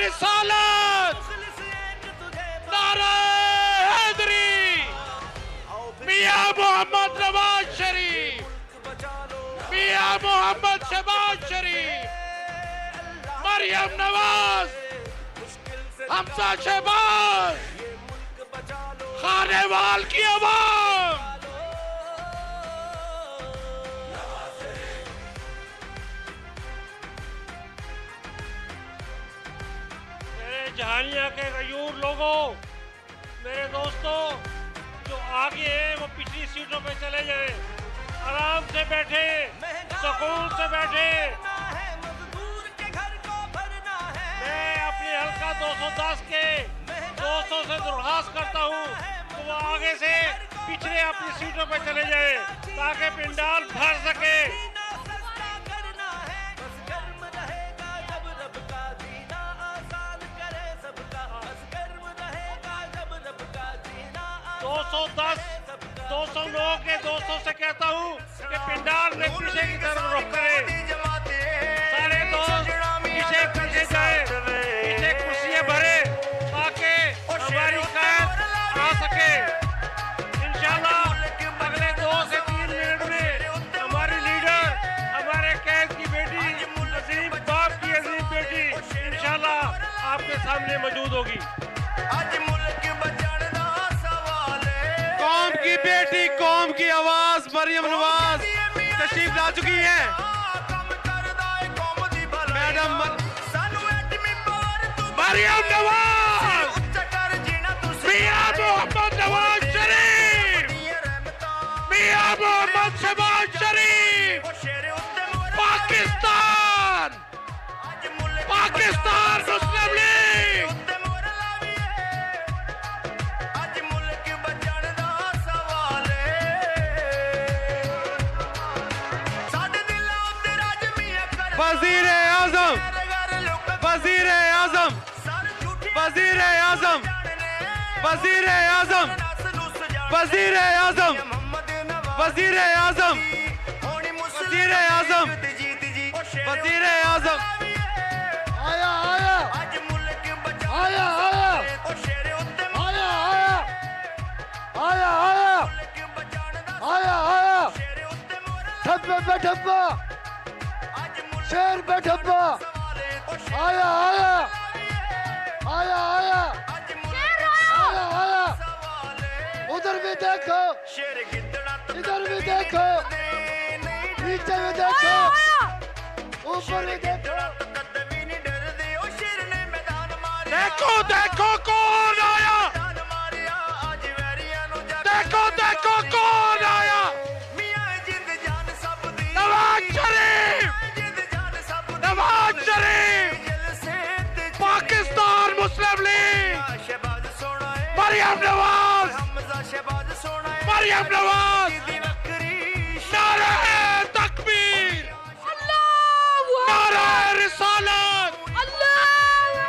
रिसालत, नारे हैदरी, मियां मोहम्मद नवाज शरीफ, मियां मोहम्मद शहबाज शरीफ, मरियम नवाज, हमजा शहबाज, खानेवाल की आवाम। जहानिया के गयूर लोगों, मेरे दोस्तों, जो आगे हैं वो पिछली सीटों पे चले जाएं, आराम से बैठे, सुकून से बैठे। मैं अपने हल्का 210 के दोस्तों से दरख्वास्त करता हूँ तो वो आगे से पिछले अपनी सीटों पे चले जाएं ताकि पिंडाल भर सके। 209 के दोस्तों से कहता हूँ कि पिंडाल में पीछे की तरफ रुख करें, सारे दोस्त पीछे पीछे जाए, पीछे कुर्सियाँ भरे ताकि हमारी कैद आ सके। इंशाल्लाह अगले 2 से 3 मिनट में हमारी लीडर, हमारे कैद की बेटी, अजीम बाप की अजीम बेटी इंशाल्लाह आपके सामने मौजूद होगी। कौम की बेटी, कौम की आवाज मरियम नवाज तशरीफ ला चुकी है। मैडम मरियम नवाज, मियां मोहम्मद नवाज शरीफ, मियां मोहम्मद शहबाज शरीफ, पाकिस्तान, पाकिस्तान मुस्लिम लीग। वजीर आजम, वजीर आजम, वजीर आजम, वजीर आजम, वजीर आजम, वजीर आजम, वजीर आजम, वजीर आजम आया आया आया आया आया आया आया आया आया ठप्पा पे ठप्पा, शेर पे ठप्पा, आया आया आया आया आया आया। उधर भी देखो, इधर भी देखो, नीचे भी देखो, ऊपर भी देखो, देखो देखो कौन आया, देखो देखो कौन आया, नवाज शरीफ, नवाज शरीफ, पाकिस्तान मुस्लिम लीग, मरियम नवाज, मरियम नवाज, नारे तकबीर, नारे रिसालत,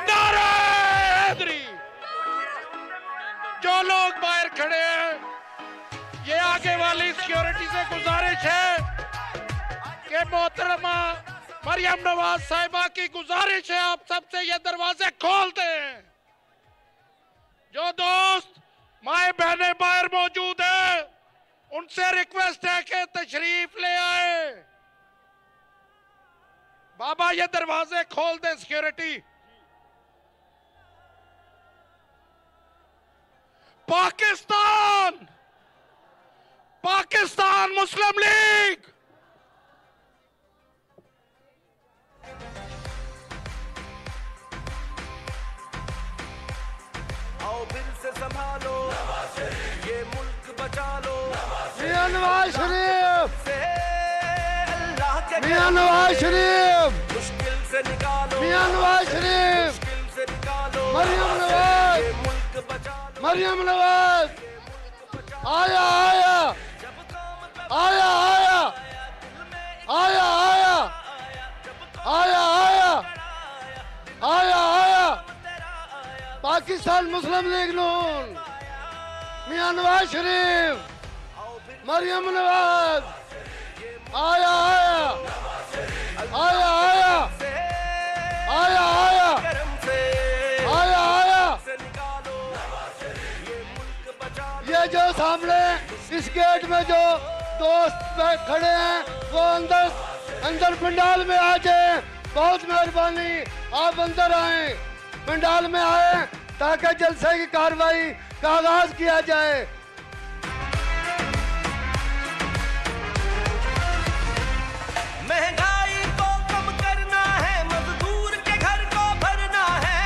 नारे हैदरी। जो लोग बाहर खड़े हैं, ये आगे वाली सिक्योरिटी से गुजारिश है कि मोहतरमा मरियम नवाज साहिबा की गुजारिश है, आप सबसे ये दरवाजे खोल दें। जो दोस्त माए बहनें बाहर मौजूद हैं, उनसे रिक्वेस्ट है कि तशरीफ ले आए। बाबा ये दरवाजे खोल दें सिक्योरिटी। पाकिस्तान, पाकिस्तान मुस्लिम लीग। आओ फिर से संभालो, ये मुल्क बचा लो। मियां नवाज शरीफ, अल्लाह के मियां नवाज शरीफ, मुश्किल से निकालो, मियां नवाज शरीफ, मुश्किल से निकालो। मरियम नवाज, ये मुल्क बचा लो, मरियम नवाज, आया आया आया आया आया आया आया आया आया आया। पाकिस्तान मुस्लिम लीग नून, मियां नवाज शरीफ, मरियम नवाज, आया आया आया आया आया आया। इस गेट में जो दोस्त खड़े हैं वो अंदर पंडाल में आ जाए। बहुत मेहरबानी, आप अंदर आए, पंडाल में आए ताकि जलसे की कार्रवाई का आगाज किया जाए। महंगाई को कम करना है, मजदूर के घर को भरना है।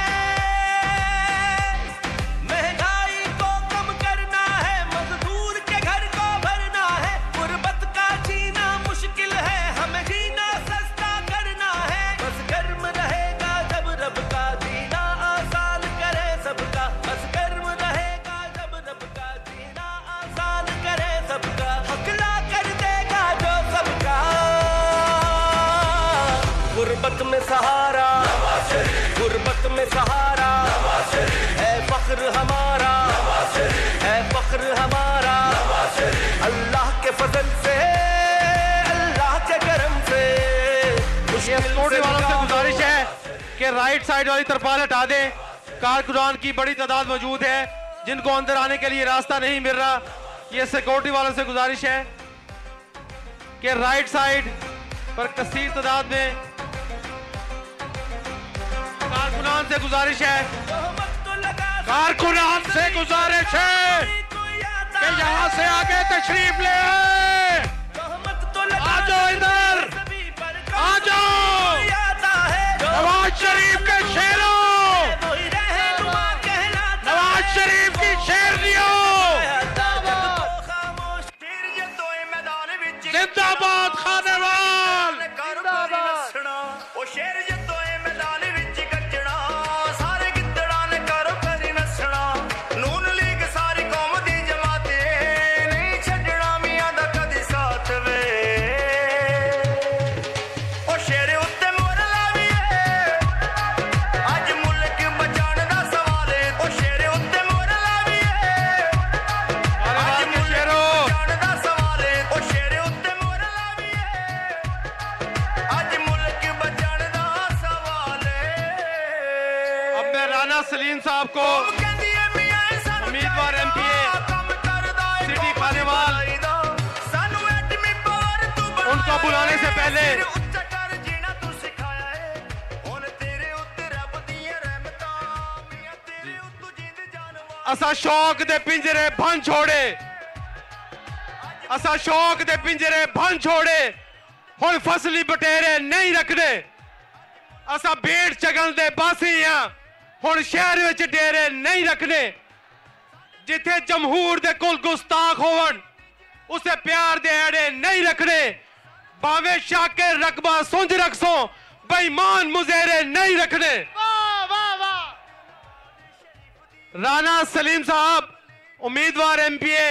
महंगाई को कम करना है, मजदूर के घर को भरना है। गुर्बत का जीना मुश्किल है, हमें जीना सस्ता करना है। बस गर्म रहेगा जब रब का जीना आसान करे सबका। बस गर्म रहेगा जब रब का जीना आसान करे सबका। हकला कर देगा जो सबका। गुर्बत में सहारा, गुर्बत में सहारा है फख्र हमारा, है फख्र हमारा। अल्लाह के फजल से, अल्लाह के करम से। सिक्योरिटी वालों से गुजारिश है कि राइट साइड वाली तरपाल हटा दें। कारकुनान की बड़ी तादाद मौजूद है जिनको अंदर आने के लिए रास्ता नहीं मिल रहा। ये सिक्योरिटी वालों से गुजारिश है कि राइट साइड पर कसीर तादाद में कारकुनान से गुजारिश है, कारकुनान से गुजारिश है कि यहाँ से आगे तशरीफ ले आए। आ जाओ इधर, आ जाओ। नवाज शरीफ के शेरों, नवाज शरीफ की शेरनियों, जिंदाबाद खानेवाल। सलीम साहब को उम्मीदवार एमपीए सिटी खानेवाल उनको बुलाने से पहले असा शौक दे पिंजरे भन छोड़े, असा शौक दे पिंजरे भन छोड़े। हुण फसली बटेरे नहीं रखने, असा भेड़ चगल दे बासी हां। हुण शहर विच डेरे नहीं रखने। जिथे जमहूर दे कुल गुस्ताख होवन उसे प्यार दे एड़े नहीं रखने। भावे शाके रकबा सुंझ रखसो, बेईमान मुजेरे नहीं रखने। राना सलीम साहब उम्मीदवार एमपीए